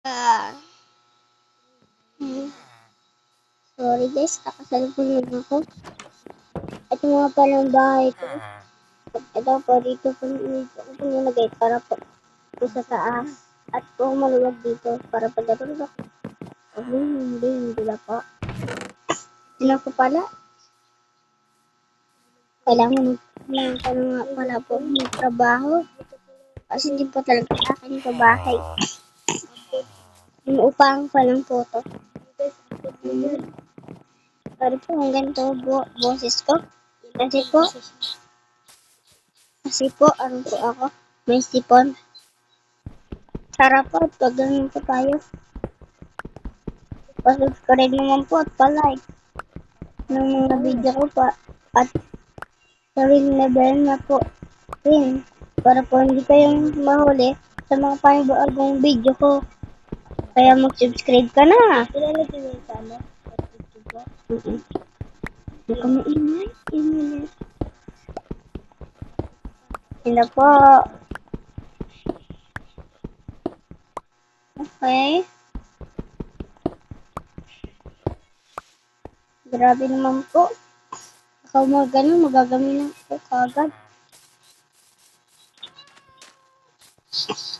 Ah, hmm. Sorry guys, kakasalubong lang ako. Ito nga palang bahay ko. Ito po, dito po nilagay para po sa taas. At po maluwag dito para pagkatulog ako. Hindi na po. Ano po pala? Kailangan ko na nga pala po magtrabaho. Kasi hindi po talaga sa akin sa bahay. Inuupahan pa lang po to. Pero po ang ganito boses ko. Kasi po, ano po ako, may sipon. Sarap po, pag ganun po tayo. Pasubscribe naman po at palike ng mga video ko pa. At sa ring na bell na po rin. Para po hindi kayong mahuli sa mga panibagong video ko. Kaya mag-subscribe ka na. Huwag ka maingay. Hindi po. Okay. Grabe naman po. Ikaw mo ganun, magagaminan ko kagad.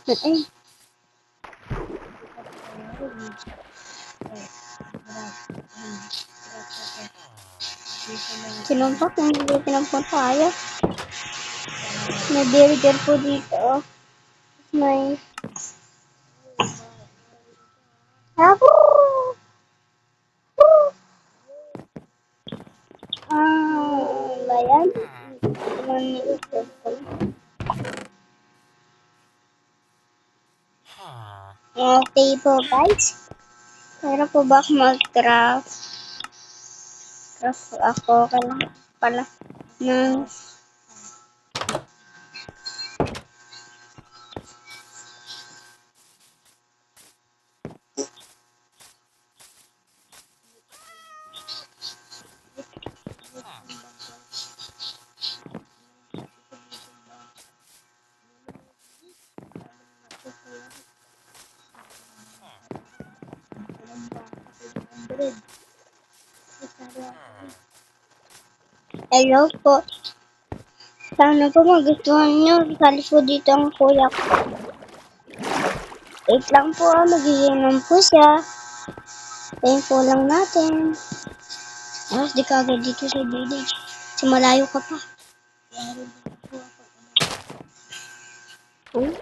Ay. Sinumpak, hindi sinumpak tayo. May burger po dito. May... Ako! Bayan? Okay po guys. Pero po ba ako mag-craft? Craft ako kailangan pala ng hello po. Sana po magustuhan nyo. Sali po dito ang kuya ko. Wait lang po, magiginom po siya. Tayo po lang natin. Alas di ka agad dito sa village. Kasi malayo ka pa. Hmm?